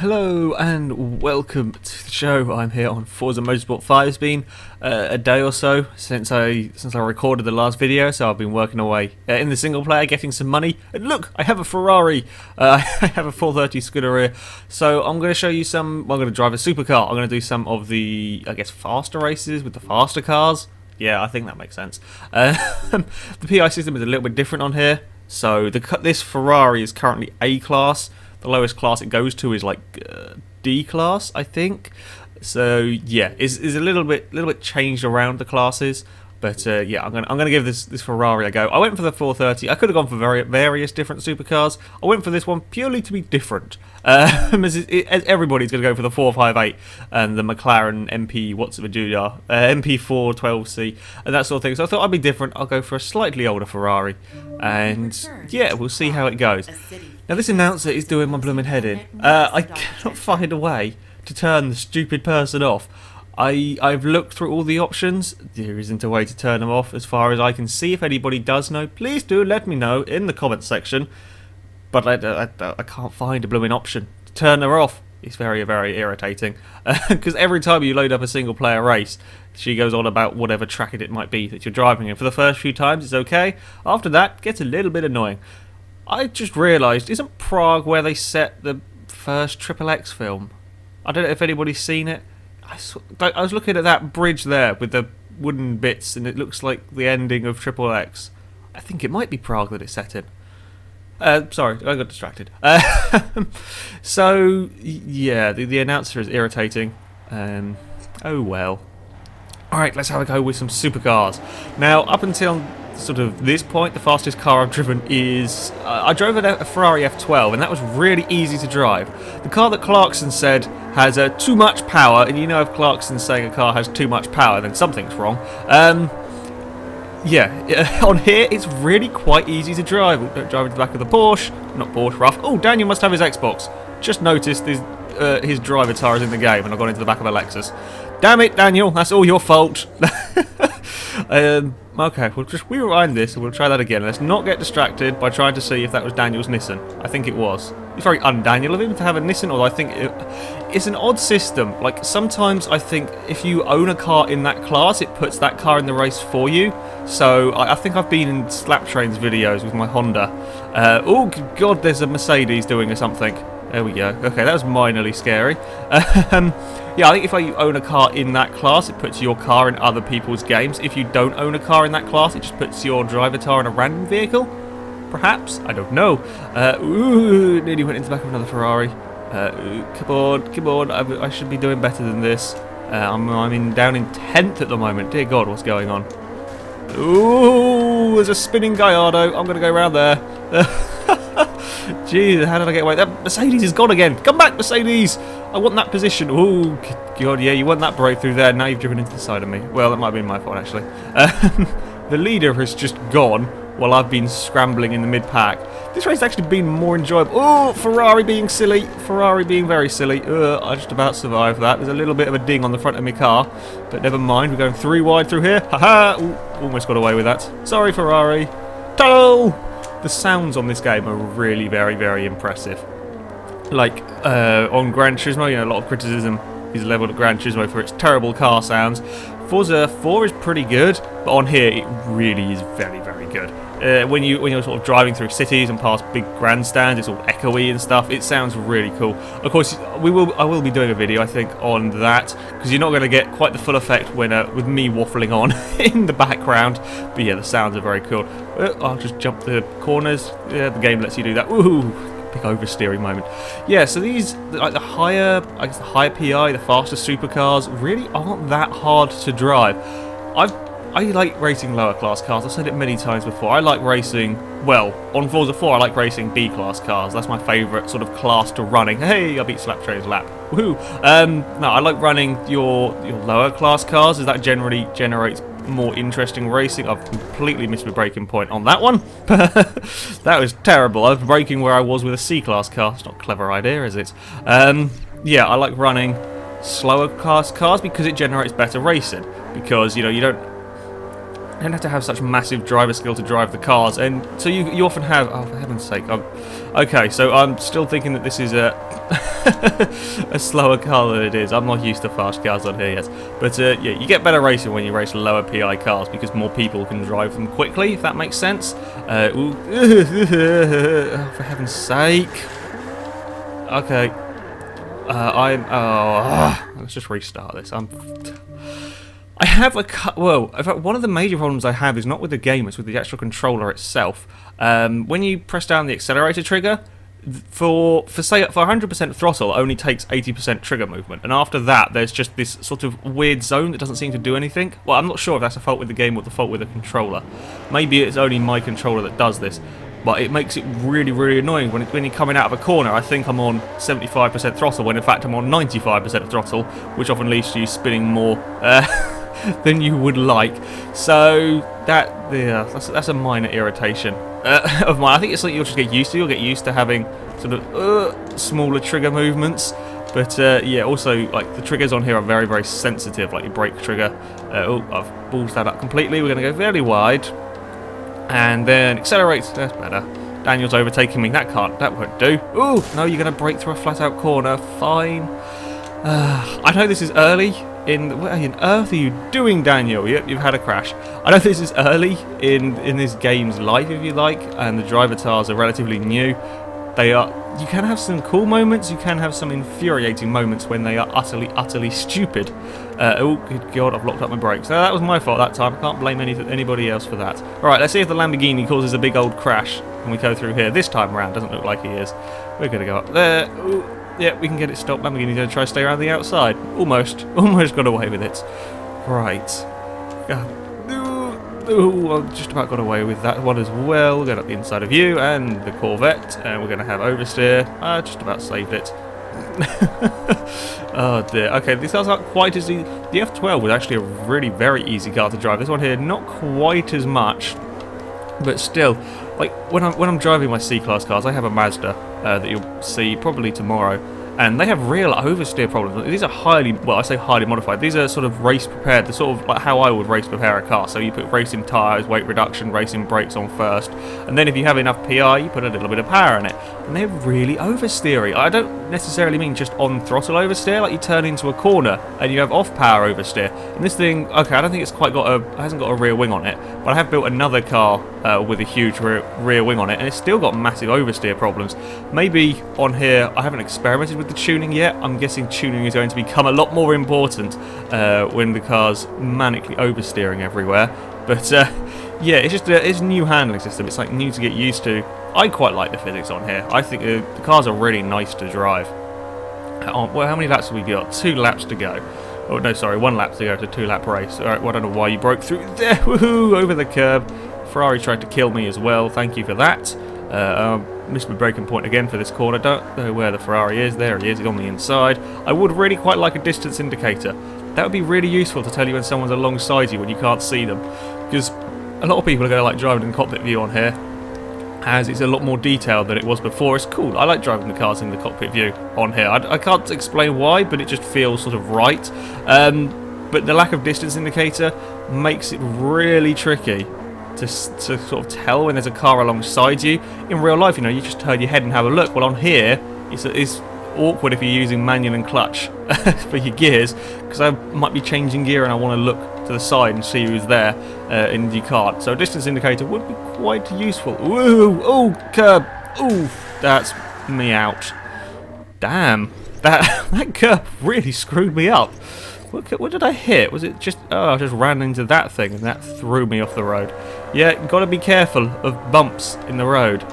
Hello and welcome to the show. I'm here on Forza Motorsport 5. It's been a day or so since I recorded the last video, so I've been working away in the single player, getting some money. And look, I have a Ferrari. I have a 430 Scuderia. So I'm going to show you some. I'm going to drive a supercar. I'm going to do some of the, I guess, faster races with the faster cars. Yeah, I think that makes sense. The PI system is a little bit different on here. So this Ferrari is currently A class. The lowest class it goes to is like D class, I think. So yeah, is a little bit changed around the classes. But yeah, I'm gonna give this Ferrari a go. I went for the 430. I could have gone for various different supercars. I went for this one purely to be different. Everybody's gonna go for the 458 and the McLaren MP MP412C and that sort of thing. So I thought I'd be different. I'll go for a slightly older Ferrari, and yeah, we'll see how it goes. Now this announcer is doing my blooming head in. I cannot find a way to turn the stupid person off. I've looked through all the options. There isn't a way to turn them off as far as I can see. If anybody does know, please do let me know in the comments section. But I can't find a blooming option to turn her off. It's very, very irritating. Because every time you load up a single player race, she goes on about whatever track it might be that you're driving in. For the first few times it's okay. After that, it gets a little bit annoying. I just realised, isn't Prague where they set the first XXX film? I don't know if anybody's seen it. I was looking at that bridge there with the wooden bits, and it looks like the ending of XXX. I think it might be Prague that it's set in. Sorry, I got distracted. So, yeah, the announcer is irritating. Oh well. Alright, let's have a go with some supercars. Now, up until sort of this point, the fastest car I've driven is... I drove a Ferrari F430, and that was really easy to drive. The car that Clarkson said has too much power, and you know if Clarkson's saying a car has too much power, then something's wrong. Yeah, on here it's really quite easy to drive. Don't drive into the back of the Porsche. Not Porsche, rough. Oh, Daniel must have his Xbox. Just noticed his driver tire is in the game, and I've gone into the back of a Lexus. Damn it, Daniel, that's all your fault. Okay, we'll just rewind this and we'll try that again. Let's not get distracted by trying to see if that was Daniel's Nissan. I think it was. It's very un-Daniel of him to have a Nissan, although I think it's an odd system. Like, sometimes I think if you own a car in that class, it puts that car in the race for you. So I think I've been in Slap Trains videos with my Honda. Oh, God, there's a Mercedes doing something. There we go. Okay, that was minorly scary. Yeah, I think if you own a car in that class, it puts your car in other people's games. If you don't own a car in that class, it just puts your driver tire in a random vehicle. Perhaps? I don't know. Ooh, nearly went into the back of another Ferrari. Come on. I should be doing better than this. I'm down in 10th at the moment. Dear God, what's going on? Ooh, there's a spinning Gallardo. I'm going to go around there. Jeez, how did I get away? That Mercedes is gone again. Come back, Mercedes. I want that position. Oh, God, yeah, you want that breakthrough there. Now you've driven into the side of me. Well, that might have been my fault, actually. The leader has just gone while I've been scrambling in the mid-pack. This race has actually been more enjoyable. Oh, Ferrari being silly. Ferrari being very silly. I just about survived that. There's a little bit of a ding on the front of my car. But never mind, we're going 3 wide through here. Haha! Almost got away with that. Sorry, Ferrari. Ta-da! The sounds on this game are really very, very impressive. Like, on Gran Turismo, you know, a lot of criticism is levelled at Gran Turismo for its terrible car sounds. Forza 4 is pretty good, but on here it really is very, very good. When you're sort of driving through cities and past big grandstands, it's all echoey and stuff. It sounds really cool. Of course, I will be doing a video, I think, on that, because you're not going to get quite the full effect when with me waffling on in the background. But yeah, the sounds are very cool. I'll just jump the corners. Yeah, the game lets you do that. Woohoo! Big oversteering moment. Yeah, so these, like the higher PI, the faster supercars, really aren't that hard to drive. I like racing lower class cars. I've said it many times before. I like racing, well, on Forza 4 I like racing B class cars. That's my favourite sort of class to running. Hey, I beat Slap Train's lap. Woohoo! No, I like running your lower class cars, as that generally generates more interesting racing. I've completely missed my braking point on that one. That was terrible. I was braking where I was with a C-class car. It's not a clever idea, is it? Yeah, I like running slower class cars because it generates better racing. Because, you know, you don't... don't have to have such massive driver skill to drive the cars, and so you often have. Oh, for heaven's sake! Okay, so I'm still thinking that this is a a slower car than it is. I'm not used to fast cars on here yet, but yeah, you get better racing when you race lower PI cars because more people can drive them quickly. If that makes sense. Oh, for heaven's sake! Okay, let's just restart this. I have well, in fact, one of the major problems I have is not with the game, it's with the actual controller itself. When you press down the accelerator trigger, for 100% throttle, it only takes 80% trigger movement, and after that, there's just this sort of weird zone that doesn't seem to do anything. Well, I'm not sure if that's a fault with the game or the fault with the controller. Maybe it's only my controller that does this, but it makes it really, really annoying when you're coming out of a corner. I think I'm on 75% throttle, when in fact I'm on 95% throttle, which often leads to you spinning more than you would like. So that's a minor irritation of mine. I think it's something you'll just get used to. You'll get used to having sort of smaller trigger movements. But yeah, also like the triggers on here are very, very sensitive. Like your brake trigger. Oh, I've ballsed that up completely. We're going to go fairly wide, and then accelerate. That's better. Daniel's overtaking me. That won't do. Oh no, you're going to brake through a flat-out corner. Fine. I know this is early. What on earth are you doing, Daniel? Yep, you've had a crash. I know this is early in this game's life, if you like, and the driver tars are relatively new. You can have some cool moments, you can have some infuriating moments when they are utterly, utterly stupid. Oh, good God, I've locked up my brakes. That was my fault that time. I can't blame anybody else for that. Alright, let's see if the Lamborghini causes a big old crash when we go through here. This time around, doesn't look like he is. We're going to go up there. Ooh. Yeah, we can get it stopped. Lamborghini's going to try to stay around the outside. Almost got away with it. Right. Ooh, I just about got away with that one as well. We're going up the inside of you and the Corvette, and we're going to have oversteer. Just about saved it. Oh dear. Okay, these cars aren't quite as easy. The F12 was actually a really very easy car to drive. This one here, not quite as much, but still. Like when I'm driving my C-Class cars, I have a Mazda that you'll see probably tomorrow, and they have real oversteer problems. These are I say highly modified. These are sort of race prepared. They're sort of like how I would race prepare a car. So you put racing tyres, weight reduction, racing brakes on first, and then if you have enough PI, you put a little bit of power in it. And they're really oversteery. I don't necessarily mean just on throttle oversteer, like you turn into a corner and you have off power oversteer. And this thing, okay, I don't think it's quite hasn't got a rear wing on it, but I have built another car with a huge rear wing on it, and it's still got massive oversteer problems. Maybe on here, I haven't experimented with the tuning yet. I'm guessing tuning is going to become a lot more important when the car's manically oversteering everywhere. But yeah, it's just it's a new handling system. It's like new to get used to. I quite like the physics on here. I think the cars are really nice to drive. Well, how many laps have we got? 2 laps to go. Oh no, sorry, 1 lap to go to 2-lap race. Alright, well, I don't know why you broke through there. Woohoo! Over the curb. Ferrari tried to kill me as well. Thank you for that. Missed my braking point again for this corner. Don't know where the Ferrari is. There he is, on the inside. I would really quite like a distance indicator. That would be really useful to tell you when someone's alongside you when you can't see them. Because a lot of people are going to like driving in cockpit view on here, as it's a lot more detailed than it was before. It's cool. I like driving the cars in the cockpit view on here. I can't explain why, but it just feels sort of right. But the lack of distance indicator makes it really tricky to sort of tell when there's a car alongside you. In real life, you know, you just turn your head and have a look. Well, on here, it's awkward if you're using manual and clutch for your gears, because I might be changing gear and I want to look to the side and see who's there, and you can't. So a distance indicator would be quite useful. Ooh, oh, curb. Ooh, that's me out. Damn, that curb really screwed me up. What did I hit? Was it just... Oh, I just ran into that thing and that threw me off the road. Yeah, gotta be careful of bumps in the road.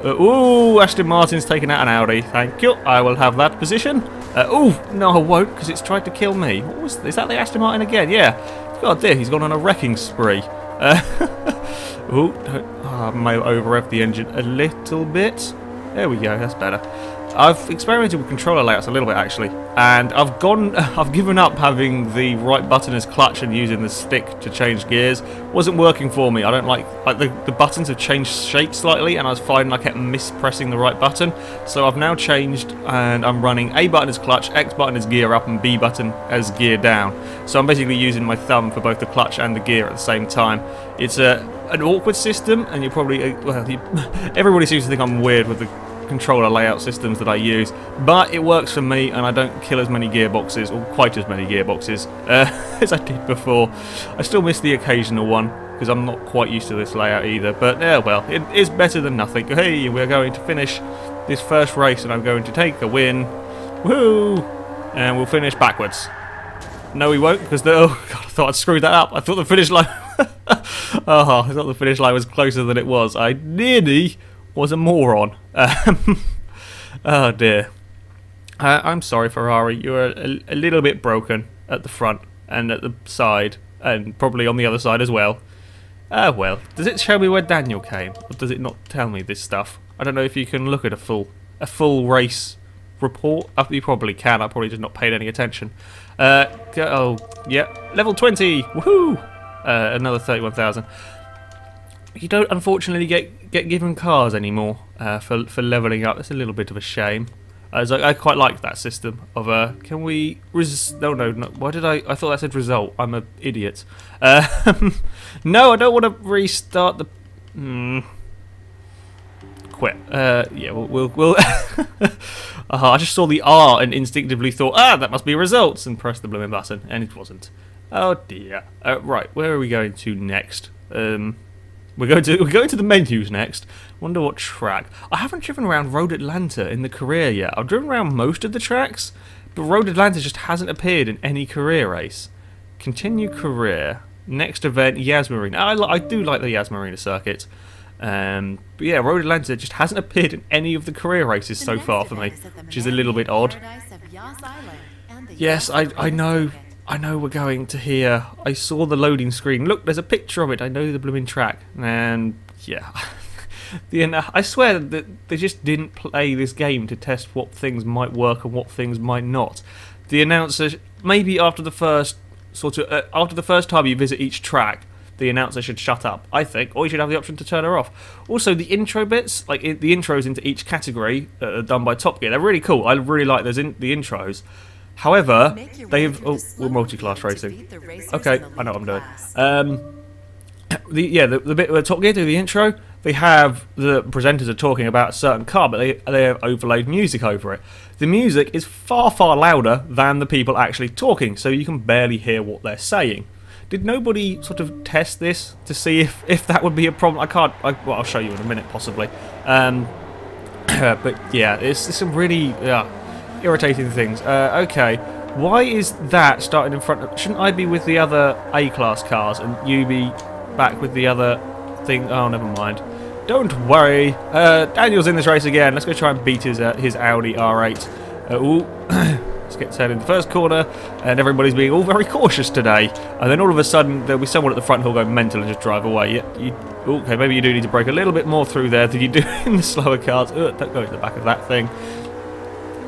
Ooh, Aston Martin's taken out an Audi. Thank you. I will have that position. Ooh, no I won't, because it's tried to kill me. Is that the Aston Martin again? Yeah. God dear, he's gone on a wrecking spree. Ooh, I may have over-revved the engine a little bit. There we go, that's better. I've experimented with controller layouts a little bit actually, and I've given up having the right button as clutch and using the stick to change gears. Wasn't working for me. I don't like the buttons have changed shape slightly, and I was finding I kept mispressing the right button. So I've now changed, and I'm running A button as clutch, X button as gear up, and B button as gear down. So I'm basically using my thumb for both the clutch and the gear at the same time. It's an awkward system, and you probably everybody seems to think I'm weird with the controller layout systems that I use, but it works for me, and I don't kill as many gearboxes, or quite as many gearboxes, as I did before. I still miss the occasional one, because I'm not quite used to this layout either, but well, it is better than nothing. Hey, we're going to finish this first race, and I'm going to take a win. Woo! And we'll finish backwards. No, we won't, because oh god, I thought I'd screwed that up. I thought the finish line oh, I thought the finish line was closer than it was. I nearly was a moron. Oh dear. I'm sorry, Ferrari. You're a little bit broken at the front and at the side, and probably on the other side as well. Well, does it show me where Daniel came, or does it not tell me this stuff? I don't know if you can look at a full race report. You probably can. I probably just not paid any attention. Oh yeah, level 20. Woohoo! Another 31,000. You don't unfortunately get given cars anymore for leveling up. That's a little bit of a shame. I quite like that system of can we no, why did I thought that said result. I'm an idiot. No, I don't want to restart the quit. Yeah, we'll I just saw the R and instinctively thought, that must be results, and pressed the blooming button, and it wasn't. Oh dear. Right, where are we going to next? We're going to the menus next. Wonder what track. I haven't driven around Road Atlanta in the career yet. I've driven around most of the tracks, but Road Atlanta just hasn't appeared in any career race. Continue career. Next event, Yas Marina. I do like the Yas Marina circuit. But yeah, Road Atlanta just hasn't appeared in any of the career races so far for me, which is a little bit odd. Yes, I know. I know we're going to here. I saw the loading screen. Look, there's a picture of it. I know the blooming track. And yeah, I swear that they just didn't play this game to test what things might work and what things might not. The announcer, maybe after the first time you visit each track, the announcer should shut up, I think, or you should have the option to turn her off. Also, the intro bits, like the intros into each category that are done by Top Gear, they're really cool. I really like the intros. However, they've... Oh, we're multi-class racing. Okay, I know what I'm doing. The bit where Top Gear do the intro, they have the presenters are talking about a certain car, but they have overlaid music over it. The music is far, far louder than the people actually talking, so you can barely hear what they're saying. Did nobody sort of test this to see if that would be a problem? Well, I'll show you in a minute, possibly. But yeah, it's some really... irritating things. Okay, why is that starting in front of... Shouldn't I be with the other A-class cars and you be back with the other thing? Oh, never mind. Don't worry. Daniel's in this race again. Let's go try and beat his Audi R8. Let's get set in the first corner, and everybody's being all very cautious today. And then all of a sudden, there'll be someone at the front who'll go mental and just drive away. Okay, maybe you do need to brake a little bit more through there than you do in the slower cars. Don't go into the back of that thing.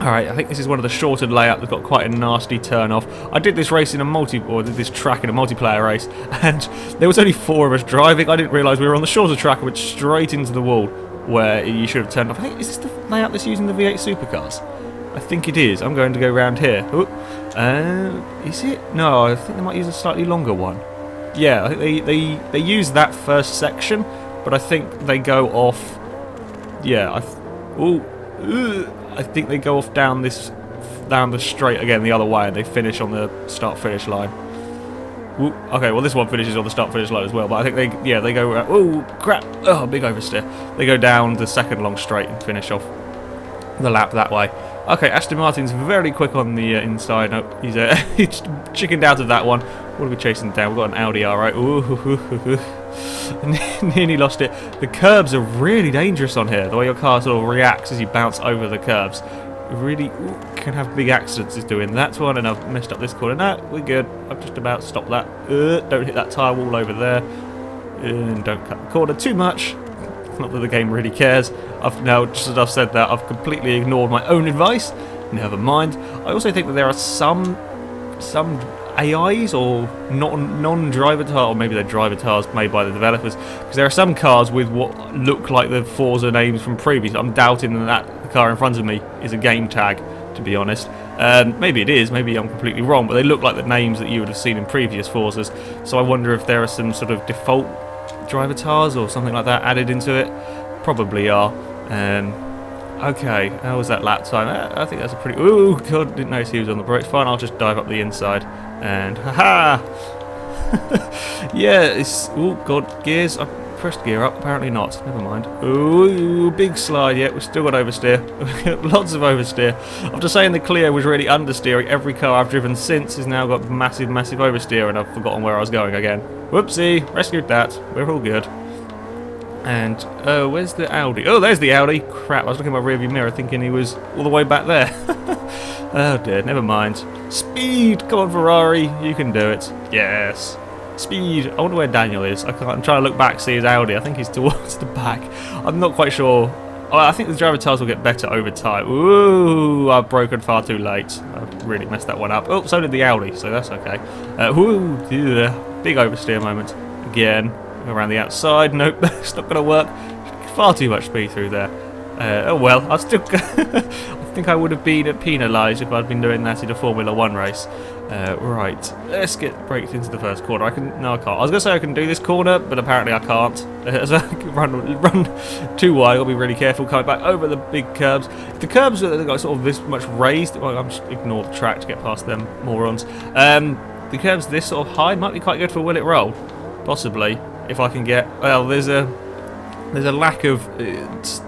Alright, I think this is one of the shorter layouts that's got quite a nasty turn off. I did this race in this track in a multiplayer race, and there was only 4 of us driving. I didn't realise we were on the shorter track and went straight into the wall where you should have turned off. I think, is this the layout that's using the V8 supercars? I think it is. I'm going to go round here. Is it? No, I think they might use a slightly longer one. Yeah, I think they use that first section, but I think they go off... Yeah, I think they go off down the straight again the other way, and they finish on the start-finish line. Ooh, okay, well this one finishes on the start-finish line as well, but I think they go. Oh crap! Oh, big oversteer. They go down the second long straight and finish off the lap that way. Okay, Aston Martin's very quick on the inside. No, he's chickened out of that one. What are we chasing down? We've got an Audi R8. Ooh, nearly lost it. The curbs are really dangerous on here. The way your car sort of reacts as you bounce over the curbs. Really can have big accidents is doing that one, and I've messed up this corner. No, we're good. I've just about stopped that. Don't hit that tyre wall over there. And don't cut the corner too much. Not that the game really cares. I've now, just as I've said that, I've completely ignored my own advice. Never mind. I also think that there are some AIs or non-driver cars, or maybe they're driver cars made by the developers, because there are some cars with what look like the Forza names from previous. I'm doubting that the car in front of me is a game tag, to be honest. Maybe it is, maybe I'm completely wrong, but they look like the names that you would have seen in previous Forzas, so I wonder if there are some sort of default driver cars or something like that added into it. Probably are. Okay, how was that lap time? I think that's a pretty... Ooh, God, didn't notice he was on the brakes. Fine, I'll just dive up the inside. And, haha! Yeah, it's... Oh, God, gears. I pressed gear up. Apparently not. Never mind. Ooh, big slide. Yeah, we've still got oversteer. Lots of oversteer. After saying the Clio was really understeering, every car I've driven since has now got massive, massive oversteer, and I've forgotten where I was going again. Whoopsie, rescued that. We're all good. And, where's the Audi? Oh, there's the Audi. Crap, I was looking at my rearview mirror thinking he was all the way back there. Oh dear, never mind. Speed! Come on, Ferrari, you can do it. Yes. Speed. I wonder where Daniel is. I'm trying to look back, see his Audi. I think he's towards the back. I'm not quite sure. Oh, I think the driver tires will get better over time. Ooh, I've broken far too late. I really messed that one up. Oh, so did the Audi, so that's okay. Ooh, big oversteer moment. Again. Around the outside, nope, it's not going to work. Far too much speed through there. Oh well, I still. I think I would have been penalised if I'd been doing that in a Formula 1 race. Right, let's get braked into the first corner. No, I can't. I was going to say I can do this corner, but apparently I can't. So I can run too wide. I'll be really careful coming back over the big curbs. The curbs are like sort of this much raised. Well, I'm just ignore the track to get past them morons. The curbs this sort of high might be quite good for will it roll, possibly. If I can get, well, there's a lack of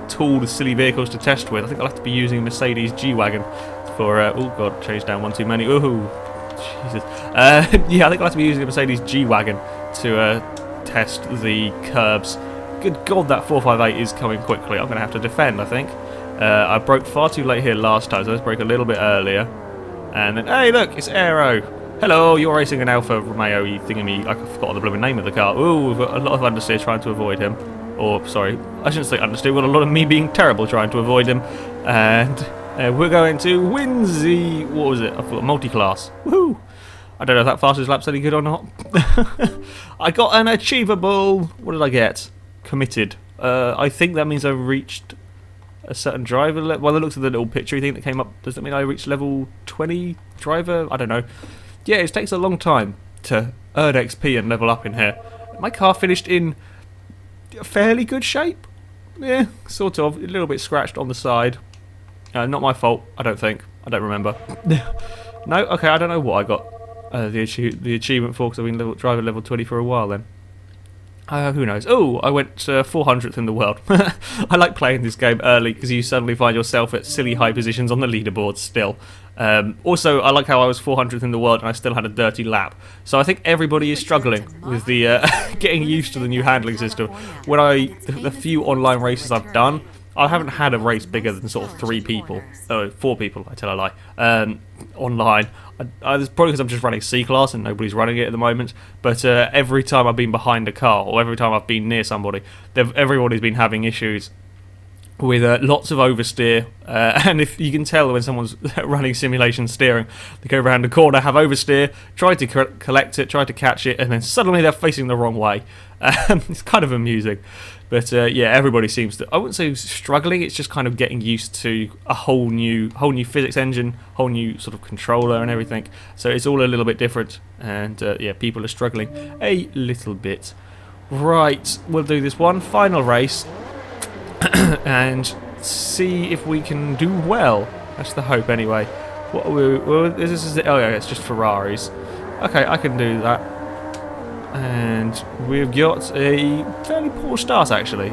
tall, silly vehicles to test with. I think I'll have to be using a Mercedes G-Wagon for, oh god, changed down one too many. Ooh, Jesus. Yeah, I think I'll have to be using a Mercedes G-Wagon to test the curbs. Good god, that 458 is coming quickly. I'm going to have to defend, I think. I broke far too late here last time, so let's break a little bit earlier. And then, hey, look, it's Aero. Hello, you're racing an Alfa Romeo, you thingy-me. I forgot the blooming name of the car. Ooh, we've got a lot of understeer trying to avoid him. Or, sorry, I shouldn't say understeer, we've got a lot of me being terrible trying to avoid him. And we're going to win the... What was it? I thought multi-class. Woohoo! I don't know if that fastest lap's any good or not. I got an achievable... What did I get? Committed. I think that means I reached a certain driver level. Well, the looks of the little picture thing that came up, does that mean I reached level 20 driver? I don't know. Yeah, it takes a long time to earn XP and level up in here. My car finished in fairly good shape. Yeah, sort of. A little bit scratched on the side. Not my fault, I don't think. I don't remember. No? Okay, I don't know what I got the achievement for, because I've been driving level 20 for a while then. Who knows? Oh, I went 400th in the world. I like playing this game early because you suddenly find yourself at silly high positions on the leaderboard still. Also, I like how I was 400th in the world and I still had a dirty lap. So I think everybody is struggling with the getting used to the new handling system. When the few online races I've done, I haven't had a race bigger than sort of 4 people, I tell a lie, online. It's probably because I'm just running C-Class and nobody's running it at the moment, but every time I've been behind a car, or every time I've been near somebody, everybody's been having issues with lots of oversteer, and if you can tell when someone's running simulation steering, they go around the corner, have oversteer, try to collect it, try to catch it, and then suddenly they're facing the wrong way. It's kind of amusing. But yeah, everybody seems to, I wouldn't say struggling, it's just kind of getting used to a whole new physics engine, whole new sort of controller and everything. So it's all a little bit different, and yeah, people are struggling a little bit. Right, we'll do this one final race and see if we can do well. That's the hope anyway. What are we, well, this is it. Oh yeah, it's just Ferraris. Okay, I can do that. And we've got a fairly poor start actually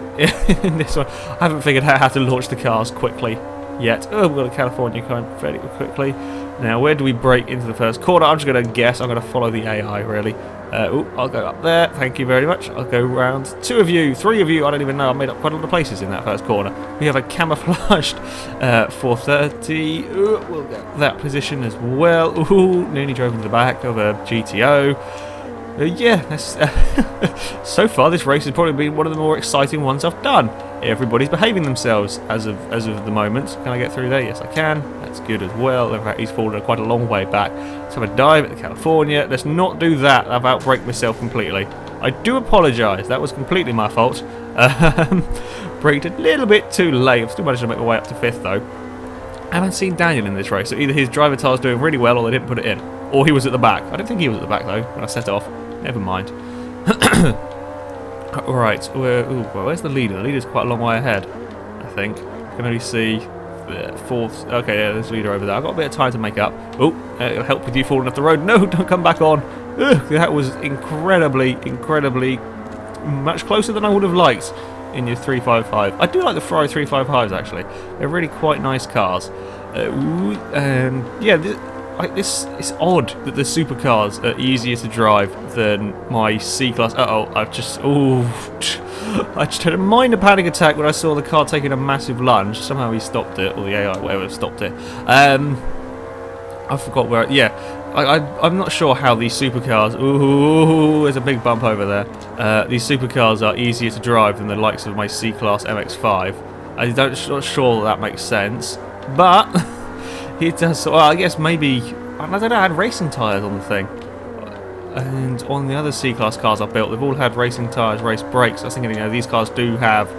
in this one. I haven't figured out how to launch the cars quickly yet. Oh, we've got a California coming fairly quickly. Now, where do we break into the first corner? I'm just going to guess. I'm going to follow the AI really. Oh, I'll go up there. Thank you very much. I'll go round 2 of you, 3 of you. I don't even know. I've made up quite a lot of places in that first corner. We have a camouflaged 430. Ooh, we'll get that position as well. Ooh, nearly drove into the back of a GTO. Yeah, that's so far this race has probably been one of the more exciting ones I've done. Everybody's behaving themselves as of the moment. Can I get through there? Yes, I can. That's good as well. In fact, he's fallen quite a long way back. Let's have a dive at the California. Let's not do that. I've outbraked myself completely. I do apologise. That was completely my fault. Braked a little bit too late. I've still managed to make my way up to 5th though. I haven't seen Daniel in this race, so either his driver tire's doing really well or they didn't put it in. Or he was at the back. I don't think he was at the back though when I set off. Never mind. Right, where's the leader? The leader's quite a long way ahead, I think. I can only see 4th. Okay, yeah, there's the leader over there. I've got a bit of time to make up. Oh, it'll help with you falling off the road. No, don't come back on. Ugh, that was incredibly much closer than I would have liked in your 355. I do like the Ferrari 355s actually. They're really quite nice cars. And yeah, it's odd that the supercars are easier to drive than my C-Class. I just had a minor panic attack when I saw the car taking a massive lunge. Somehow he stopped it, or the AI, whatever, stopped it. I forgot where. Yeah, I'm not sure how these supercars. Ooh, there's a big bump over there. These supercars are easier to drive than the likes of my C-Class MX-5. Not sure that makes sense, but it does. Well, I guess maybe I don't know. I had racing tyres on the thing, and on the other C-Class cars I've built, they've all had racing tyres, race brakes. I was thinking, these cars do have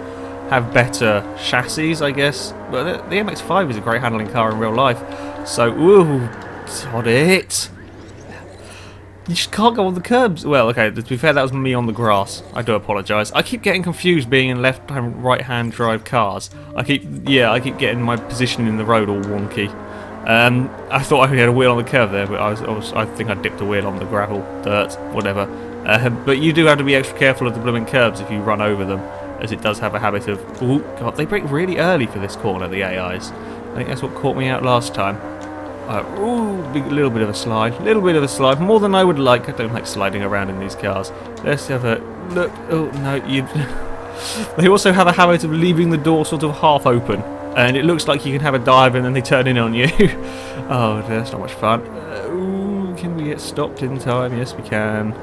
better chassis, I guess. But the MX-5 is a great handling car in real life. So, ooh, sod it. You just can't go on the curbs. Well, okay, to be fair, that was me on the grass. I do apologise. I keep getting confused being in left and right hand drive cars. I keep getting my position in the road all wonky. I thought I had a wheel on the curve there, but I think I dipped a wheel on the gravel, dirt, whatever. But you do have to be extra careful of the blooming curbs if you run over them, as it does have a habit of... Oh, God, they brake really early for this corner, the AIs. I think that's what caught me out last time. Ooh, little bit of a slide, more than I would like. I don't like sliding around in these cars. Let's have a look. Oh, no, they also have a habit of leaving the door sort of half open. And it looks like you can have a dive and then they turn in on you. Oh, that's not much fun. Ooh, can we get stopped in time? Yes, we can.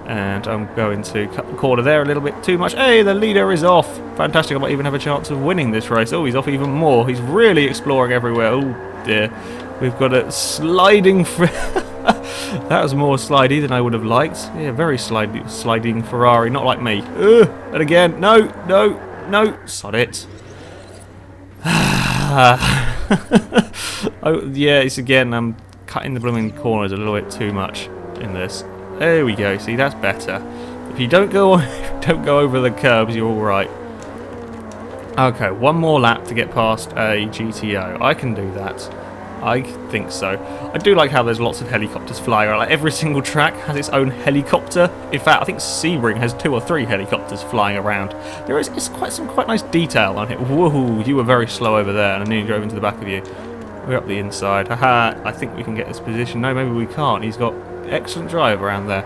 And I'm going to cut the corner there a little bit too much. Hey, the leader is off. Fantastic, I might even have a chance of winning this race. Oh, he's off even more. He's really exploring everywhere. Oh, dear. We've got a sliding... That was more slidey than I would have liked. Yeah, very sliding Ferrari, not like me. And again, no, sod it. Oh, yeah, it's again, I'm cutting the blooming corners a little bit too much in this. There we go, see, that's better. If you don't go over the curbs, you're alright. Okay, one more lap to get past a GTO. I can do that. I think so. I do like how there's lots of helicopters flying around. Like every single track has its own helicopter. In fact, I think Sebring has 2 or 3 helicopters flying around. There is some quite nice detail on it. Woohoo! You were very slow over there, and I nearly drove into the back of you. We're up the inside. Haha! I think we can get this position. No, maybe we can't. He's got excellent drive around there.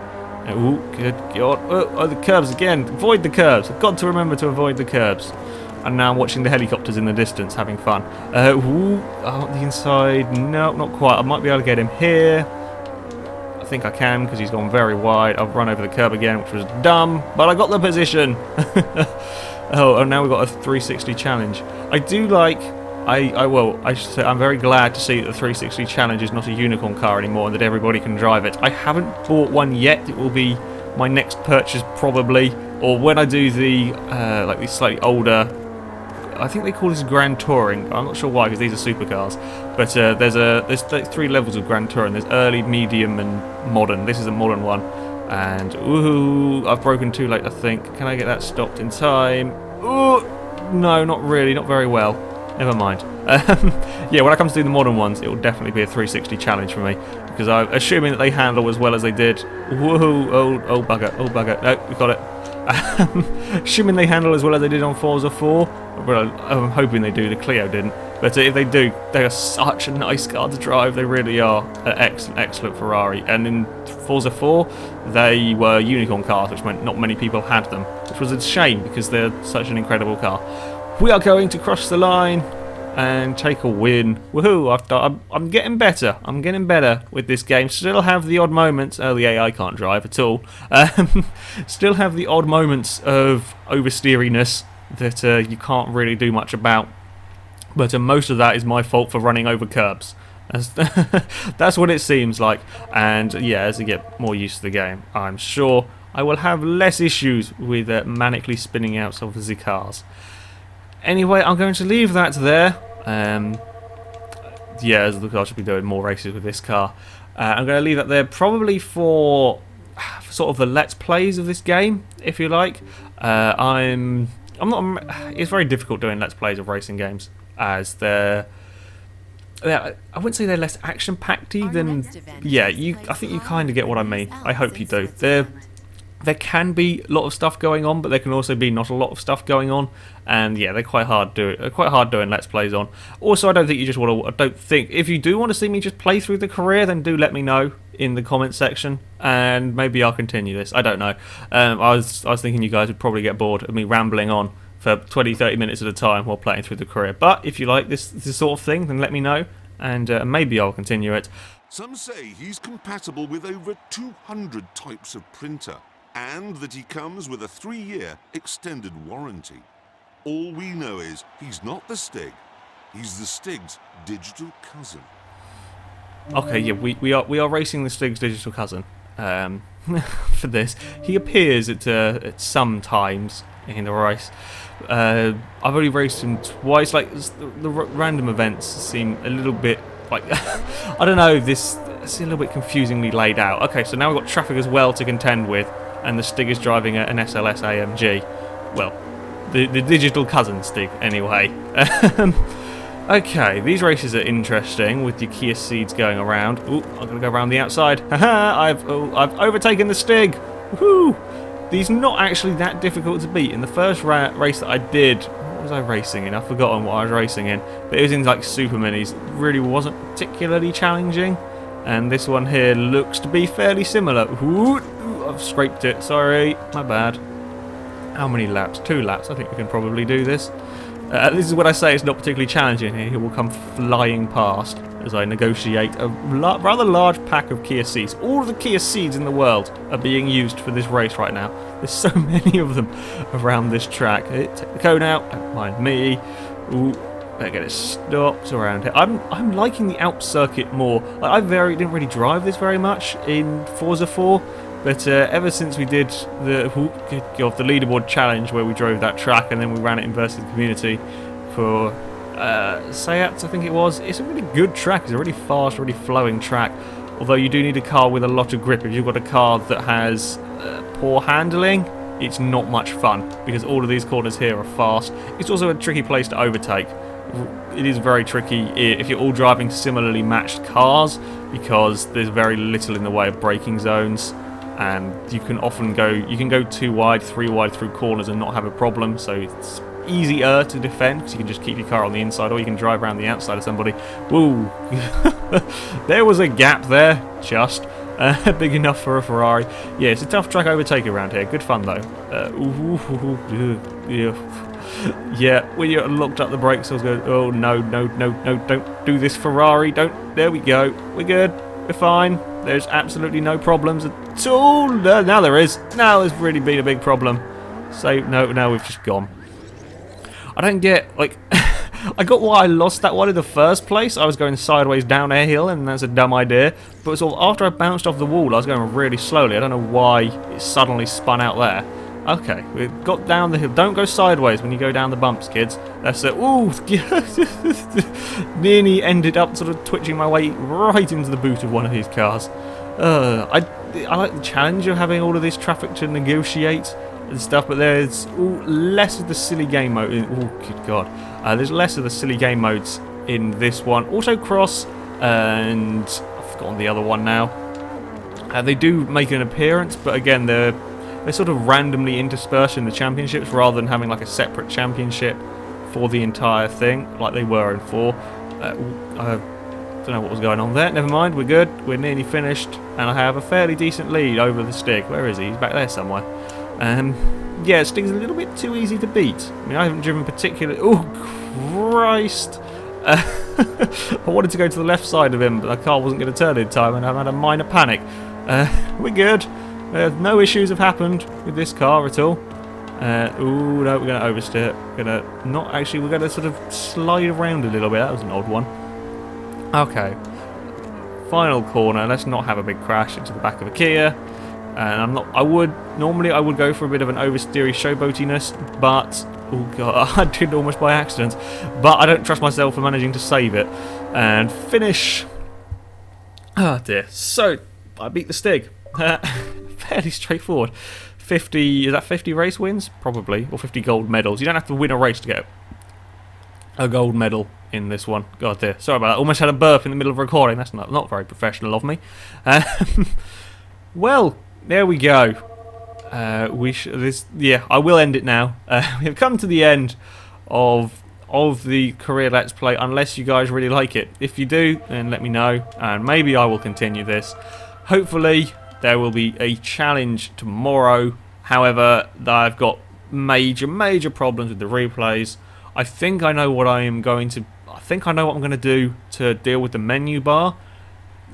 Oh, good God! Oh, the curbs again! Avoid the curbs. I've got to remember to avoid the curbs. And now I'm watching the helicopters in the distance, having fun. The inside, no, not quite. I might be able to get him here. I think I can, because he's gone very wide. I've run over the curb again, which was dumb, but I got the position. And now we've got a 360 challenge. I do like... I should say, I'm very glad to see that the 360 challenge is not a unicorn car anymore and that everybody can drive it. I haven't bought one yet. It will be my next purchase, probably. Or when I do the, like these slightly older... I think they call this Grand Touring. I'm not sure why, because these are supercars. But there's 3 levels of Grand Touring. There's early, medium, and modern. This is a modern one. And ooh, I've broken too late, I think. Can I get that stopped in time? Ooh, no, not really, not very well. Never mind. Yeah, when I come to do the modern ones, it will definitely be a 360 challenge for me, because I'm assuming that they handle as well as they did. Woohoo! Oh bugger! Oh bugger! No, we got it. Assuming they handle as well as they did on Forza 4. Well, I'm hoping they do. The Clio didn't. But if they do, they are such a nice car to drive. They really are an excellent Ferrari. And in Forza 4, they were unicorn cars, which meant not many people had them, which was a shame because they're such an incredible car. We are going to cross the line. and take a win. Woohoo! I'm getting better. I'm getting better with this game. Still have the odd moments. Oh, the AI can't drive at all. Still have the odd moments of oversteeriness that you can't really do much about. But most of that is my fault for running over curbs. That's what it seems like. And yeah, as I get more used to the game, I'm sure I will have less issues with manically spinning out of the cars. Anyway, I'm going to leave that there. Yeah, as I should be doing more races with this car. I'm going to leave that there probably for sort of the let's plays of this game, if you like. I'm not. It's very difficult doing let's plays of racing games, as I wouldn't say they're less action-packedy than. Yeah, I think you kind of get what I mean. I hope you do. There can be a lot of stuff going on, but there can also be not a lot of stuff going on, and yeah, they're quite hard doing let's plays on. Also, I don't think you just want to. I don't think if you do want to see me just play through the career, then do let me know in the comments section, and maybe I'll continue this. I don't know. I was thinking you guys would probably get bored of me rambling on for 20-30 minutes at a time while playing through the career. But if you like this sort of thing, then let me know, and maybe I'll continue it. Some say he's compatible with over 200 types of printer, and that he comes with a 3-year extended warranty. All we know is he's not the Stig, he's the Stig's digital cousin. Okay, yeah, we are racing the Stig's digital cousin for this. He appears at some times in the race. I've only raced him twice. Like the random events seem a little bit like I don't know. This it's a little bit confusingly laid out. Okay, so now we've got traffic as well to contend with, and the Stig is driving an SLS AMG. Well, the digital cousin Stig, anyway. Okay, these races are interesting with your Kia Ceeds going around. Ooh, I'm gonna go around the outside. Haha! I've overtaken the Stig. Woohoo! These are not actually that difficult to beat. In the first race that I did, what was I racing in? I've forgotten what I was racing in, but it was in like Super Minis. It really wasn't particularly challenging. And this one here looks to be fairly similar. Ooh, I've scraped it. Sorry, my bad. How many laps? 2 laps. I think we can probably do this. This is what I say it's not particularly challenging here. He will come flying past as I negotiate a rather large pack of Kia Ceeds. All of the Kia Ceeds in the world are being used for this race right now. There's so many of them around this track. Take the cone out. Don't mind me. Ooh, better get it stopped around here. I'm liking the Alps circuit more. I didn't really drive this very much in Forza 4. But ever since we did the leaderboard challenge where we drove that track and then we ran it in versus the community for Sayat, I think it was, it's a really good track. It's a really fast, really flowing track. Although you do need a car with a lot of grip. If you've got a car that has poor handling, it's not much fun because all of these corners here are fast. It's also a tricky place to overtake. It is very tricky if you're all driving similarly matched cars because there's very little in the way of braking zones. And you can often go 2 wide, 3 wide through corners and not have a problem, so it's easier to defend because you can just keep your car on the inside or you can drive around the outside of somebody. Woo! There was a gap there, just big enough for a Ferrari. Yeah, it's a tough track overtaking around here. Good fun though. Yeah, when you locked up the brakes, I was going, oh no, don't do this, Ferrari, don't. There we go. We're good. We're fine. There's absolutely no problems at all. Now there is. Now there's really been a big problem. So, no, now we've just gone. I don't get, like, I got why I lost that one in the first place. I was going sideways down a hill, and that's a dumb idea. But sort of after I bounced off the wall, I was going really slowly. I don't know why it suddenly spun out there. Okay, we got down the hill. Don't go sideways when you go down the bumps, kids. That's it. Ooh, nearly ended up sort of twitching my way right into the boot of one of these cars. I like the challenge of having all of this traffic to negotiate and stuff, but there's less of the silly game mode. Oh, good God. There's less of the silly game modes in this one. Autocross and I've forgotten the other one now. They do make an appearance, but again, they're sort of randomly interspersed in the championships rather than having like a separate championship for the entire thing like they were in 4. I don't know what was going on there. Never mind, we're good. We're nearly finished and I have a fairly decent lead over the Stig. Where is he? He's back there somewhere. Yeah, Stig's a little bit too easy to beat. I mean, I haven't driven particularly... Oh, Christ! I wanted to go to the left side of him, but the car wasn't going to turn in time, and I had a minor panic. We're good. No issues have happened with this car at all. Ooh, no, we're going to oversteer. We're going to sort of slide around a little bit. That was an odd one. Okay. Final corner. Let's not have a big crash into the back of a Kia. And normally I would go for a bit of an oversteery showboatiness, but oh god, I did almost by accident. But I don't trust myself for managing to save it and finish. Oh dear. So I beat the Stig. Fairly straightforward. 50, is that 50 race wins? Probably, or 50 gold medals. You don't have to win a race to get a gold medal in this one. God dear. Sorry about that. Almost had a burp in the middle of recording. That's not very professional of me. Well, there we go. I will end it now. We have come to the end of the career Let's Play, unless you guys really like it. If you do, then let me know, and maybe I will continue this. Hopefully, there will be a challenge tomorrow. However, I've got major problems with the replays. I think I know what I'm going to do to deal with the menu bar.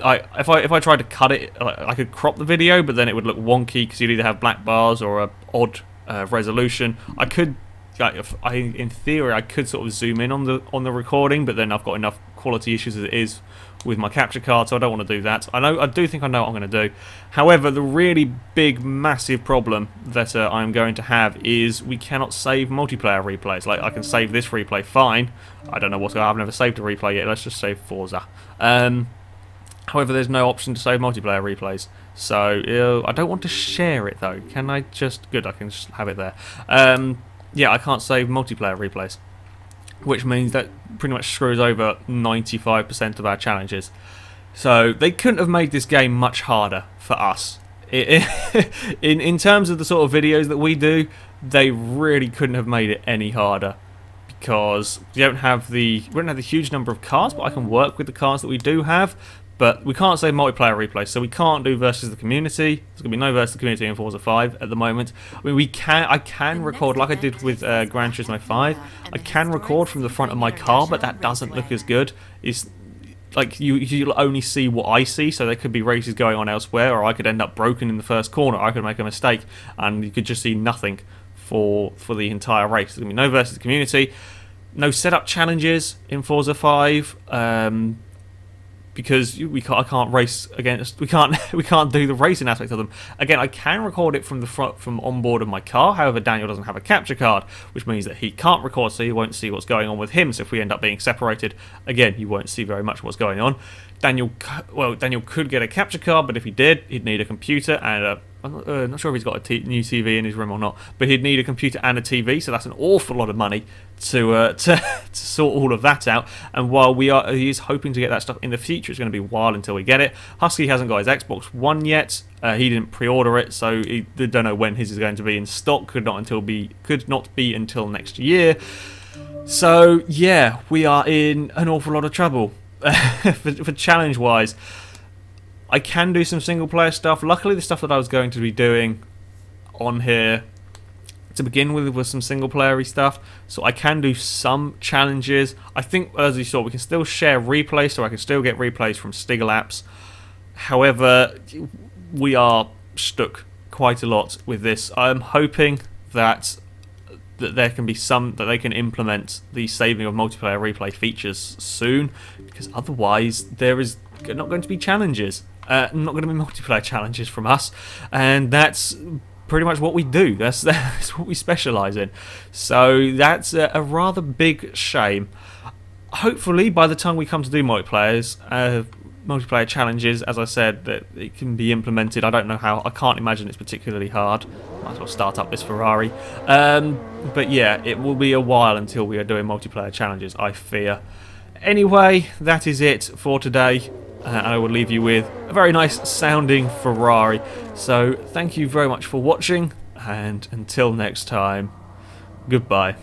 If I tried to cut it, I could crop the video, but then it would look wonky because you'd either have black bars or a odd resolution. I could, in theory, I could sort of zoom in on the recording, but then I've got enough quality issues as it is with my capture card, so I don't want to do that. I do think I know what I'm going to do. However, the really big, massive problem that I'm going to have is we cannot save multiplayer replays. Like, I can save this replay fine. I don't know what's going on. I've never saved a replay yet. Let's just save Forza. However, there's no option to save multiplayer replays. So, I don't want to share it, though. Can I just... Good, I can just have it there. Yeah, I can't save multiplayer replays, which means that pretty much screws over 95% of our challenges. So, they couldn't have made this game much harder for us. In terms of the sort of videos that we do, they really couldn't have made it any harder. Because we don't have the huge number of cars, but I can work with the cars that we do have. But we can't save multiplayer replays, so we can't do versus the community. There's going to be no versus the community in Forza 5 at the moment. I mean, I can record, like I did with Gran Turismo 5, I can record from the front of my car, but that doesn't look as good. It's like you'll only see what I see, so there could be races going on elsewhere, or I could end up broken in the first corner, I could make a mistake, and you could just see nothing for the entire race. There's going to be no versus the community, no setup challenges in Forza 5, because I can't race against, we can't do the racing aspect of them. Again, I can record it from the front, from on board of my car. However, Daniel doesn't have a capture card, which means that he can't record, so you won't see what's going on with him. So if we end up being separated, again, you won't see very much what's going on. Daniel could get a capture card, but if he did, he'd need a computer and I'm not sure if he's got a new TV in his room or not, but he'd need a computer and a TV, so that's an awful lot of money to sort all of that out. And while he is hoping to get that stuff in the future, it's going to be a while until we get it. Husky hasn't got his Xbox One yet. He didn't pre-order it, so he don't know when his is going to be in stock. Could not be until next year. So yeah, we are in an awful lot of trouble for challenge-wise. I can do some single player stuff. Luckily, the stuff that I was going to be doing on here to begin with was some single playery stuff, so I can do some challenges. I think, as you saw, we can still share replays, so I can still get replays from Stig laps. However, we are stuck quite a lot with this. I'm hoping that there can be that they can implement the saving of multiplayer replay features soon, because otherwise there is not going to be challenges. Not going to be multiplayer challenges from us, and that's pretty much what we do. That's what we specialise in. So that's a rather big shame. Hopefully, by the time we come to do multiplayer challenges, as I said, that it can be implemented. I don't know how. I can't imagine it's particularly hard. Might as well start up this Ferrari. But yeah, it will be a while until we are doing multiplayer challenges, I fear. Anyway, that is it for today. I will leave you with a very nice sounding Ferrari. So thank you very much for watching, and until next time, goodbye.